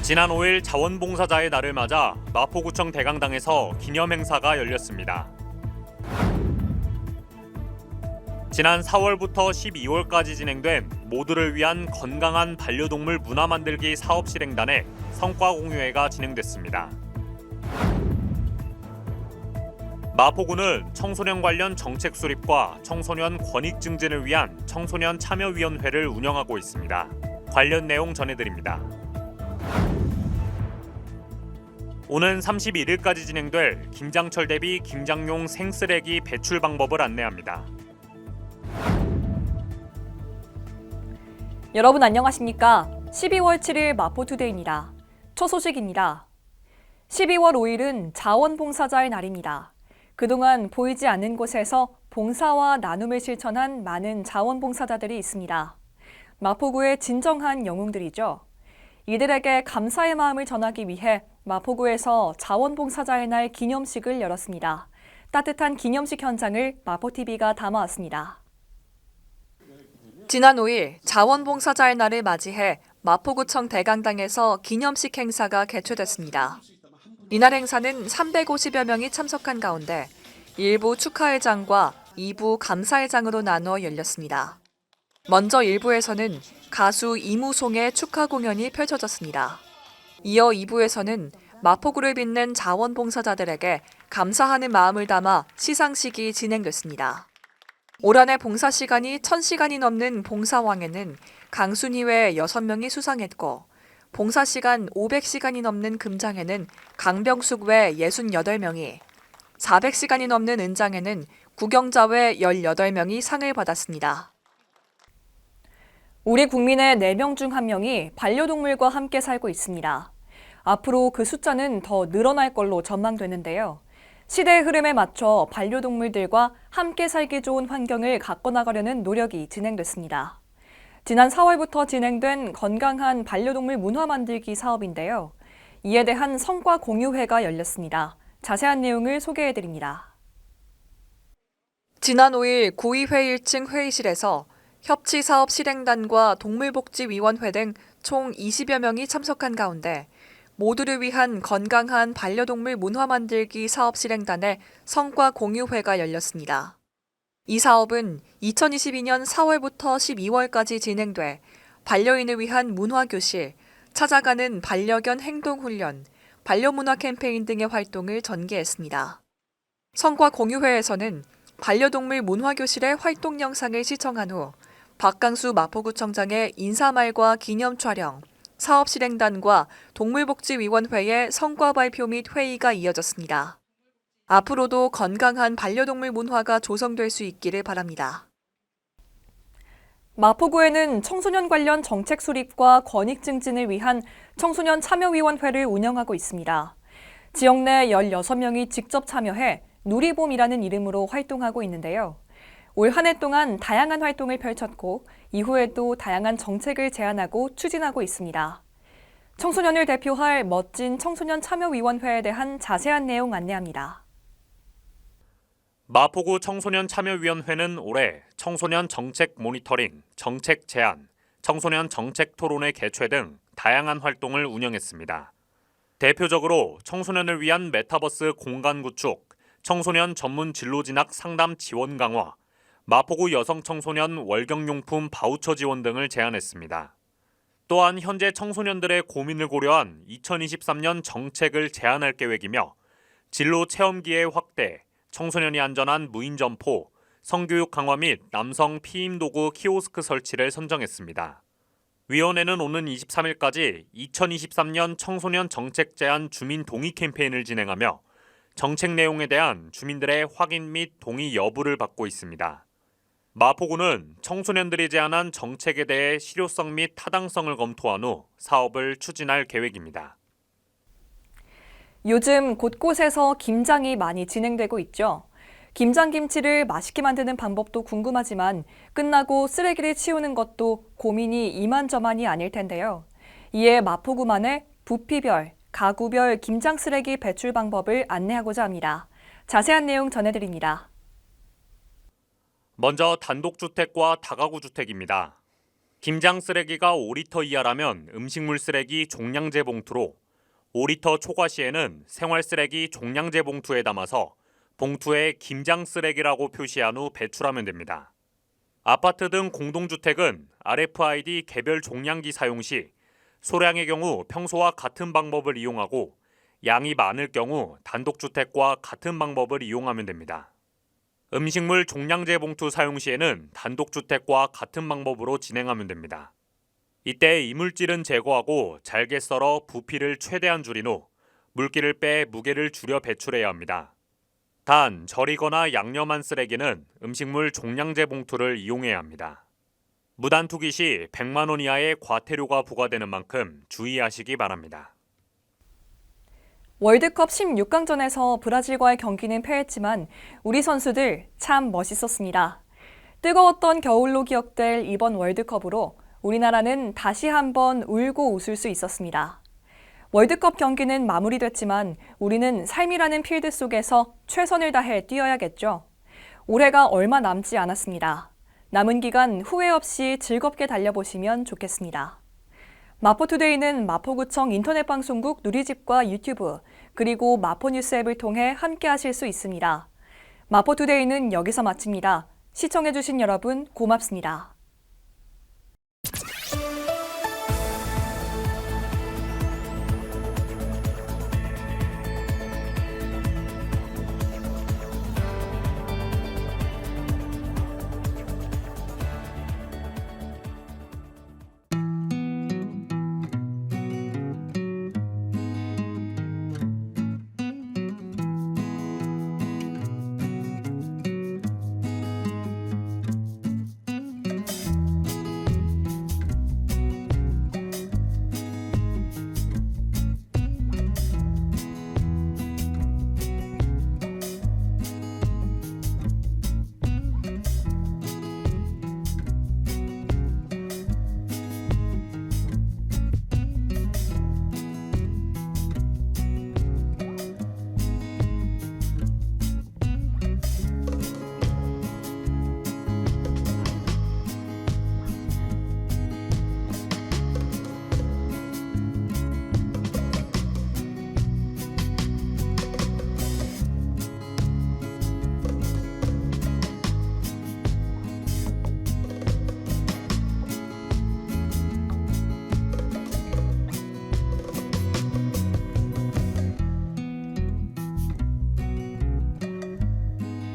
지난 5일 자원봉사자의 날을 맞아 마포구청 대강당에서 기념행사가 열렸습니다. 지난 4월부터 12월까지 진행된 모두를 위한 건강한 반려동물 문화 만들기 사업 실행단의 성과 공유회가 진행됐습니다. 마포구는 청소년 관련 정책 수립과 청소년 권익 증진을 위한 청소년 참여위원회를 운영하고 있습니다. 관련 내용 전해드립니다. 오는 31일까지 진행될 김장철 대비 김장용 생쓰레기 배출 방법을 안내합니다. 여러분 안녕하십니까? 12월 7일 마포투데이입니다. 첫 소식입니다. 12월 5일은 자원봉사자의 날입니다. 그동안 보이지 않는 곳에서 봉사와 나눔을 실천한 많은 자원봉사자들이 있습니다. 마포구의 진정한 영웅들이죠. 이들에게 감사의 마음을 전하기 위해 마포구에서 자원봉사자의 날 기념식을 열었습니다. 따뜻한 기념식 현장을 마포TV가 담아왔습니다. 지난 5일 자원봉사자의 날을 맞이해 마포구청 대강당에서 기념식 행사가 개최됐습니다. 이날 행사는 350여 명이 참석한 가운데 1부 축하회장과 2부 감사회장으로 나누어 열렸습니다. 먼저 1부에서는 가수 이무송의 축하 공연이 펼쳐졌습니다. 이어 2부에서는 마포구를 빛낸 자원봉사자들에게 감사하는 마음을 담아 시상식이 진행됐습니다. 올 한해 봉사 시간이 1000시간이 넘는 봉사왕에는 강순희 외 6명이 수상했고 봉사 시간 500시간이 넘는 금장에는 강병숙 외 68명이, 400시간이 넘는 은장에는 구경자 외 18명이 상을 받았습니다. 우리 국민의 4명 중 1명이 반려동물과 함께 살고 있습니다. 앞으로 그 숫자는 더 늘어날 걸로 전망되는데요. 시대의 흐름에 맞춰 반려동물들과 함께 살기 좋은 환경을 가꿔나가려는 노력이 진행됐습니다. 지난 4월부터 진행된 건강한 반려동물 문화 만들기 사업인데요. 이에 대한 성과 공유회가 열렸습니다. 자세한 내용을 소개해드립니다. 지난 5일 구의회 1층 회의실에서 협치사업 실행단과 동물복지위원회 등 총 20여 명이 참석한 가운데 모두를 위한 건강한 반려동물 문화 만들기 사업 실행단의 성과 공유회가 열렸습니다. 이 사업은 2022년 4월부터 12월까지 진행돼 반려인을 위한 문화교실, 찾아가는 반려견 행동훈련, 반려문화 캠페인 등의 활동을 전개했습니다. 성과 공유회에서는 반려동물 문화교실의 활동 영상을 시청한 후 박강수 마포구청장의 인사말과 기념 촬영, 사업 실행단과 동물복지위원회의 성과 발표 및 회의가 이어졌습니다. 앞으로도 건강한 반려동물 문화가 조성될 수 있기를 바랍니다. 마포구에는 청소년 관련 정책 수립과 권익 증진을 위한 청소년 참여위원회를 운영하고 있습니다. 지역 내 16명이 직접 참여해 누리봄이라는 이름으로 활동하고 있는데요. 올 한 해 동안 다양한 활동을 펼쳤고 이후에도 다양한 정책을 제안하고 추진하고 있습니다. 청소년을 대표할 멋진 청소년 참여위원회에 대한 자세한 내용 안내합니다. 마포구 청소년 참여위원회는 올해 청소년 정책 모니터링, 정책 제안, 청소년 정책 토론회 개최 등 다양한 활동을 운영했습니다. 대표적으로 청소년을 위한 메타버스 공간 구축, 청소년 전문 진로 진학 상담 지원 강화, 마포구 여성 청소년 월경용품 바우처 지원 등을 제안했습니다. 또한 현재 청소년들의 고민을 고려한 2023년 정책을 제안할 계획이며 진로 체험 기회 확대, 청소년이 안전한 무인 점포, 성교육 강화 및 남성 피임 도구 키오스크 설치를 선정했습니다. 위원회는 오는 23일까지 2023년 청소년 정책 제안 주민 동의 캠페인을 진행하며 정책 내용에 대한 주민들의 확인 및 동의 여부를 받고 있습니다. 마포구는 청소년들이 제안한 정책에 대해 실효성 및 타당성을 검토한 후 사업을 추진할 계획입니다. 요즘 곳곳에서 김장이 많이 진행되고 있죠. 김장김치를 맛있게 만드는 방법도 궁금하지만 끝나고 쓰레기를 치우는 것도 고민이 이만저만이 아닐 텐데요. 이에 마포구만의 부피별, 가구별 김장 쓰레기 배출 방법을 안내하고자 합니다. 자세한 내용 전해드립니다. 먼저 단독주택과 다가구 주택입니다. 김장 쓰레기가 5리터 이하라면 음식물 쓰레기 종량제 봉투로, 5리터 초과 시에는 생활 쓰레기 종량제 봉투에 담아서 봉투에 김장 쓰레기라고 표시한 후 배출하면 됩니다. 아파트 등 공동주택은 RFID 개별 종량기 사용 시 소량의 경우 평소와 같은 방법을 이용하고 양이 많을 경우 단독주택과 같은 방법을 이용하면 됩니다. 음식물 종량제 봉투 사용 시에는 단독주택과 같은 방법으로 진행하면 됩니다. 이때 이물질은 제거하고 잘게 썰어 부피를 최대한 줄인 후 물기를 빼 무게를 줄여 배출해야 합니다. 단, 절이거나 양념한 쓰레기는 음식물 종량제 봉투를 이용해야 합니다. 무단 투기 시 100만 원 이하의 과태료가 부과되는 만큼 주의하시기 바랍니다. 월드컵 16강전에서 브라질과의 경기는 패했지만 우리 선수들 참 멋있었습니다. 뜨거웠던 겨울로 기억될 이번 월드컵으로 우리나라는 다시 한번 울고 웃을 수 있었습니다. 월드컵 경기는 마무리됐지만 우리는 삶이라는 필드 속에서 최선을 다해 뛰어야겠죠. 올해가 얼마 남지 않았습니다. 남은 기간 후회 없이 즐겁게 달려보시면 좋겠습니다. 마포투데이는 마포구청 인터넷방송국 누리집과 유튜브, 그리고 마포뉴스 앱을 통해 함께 하실 수 있습니다. 마포투데이는 여기서 마칩니다. 시청해주신 여러분 고맙습니다.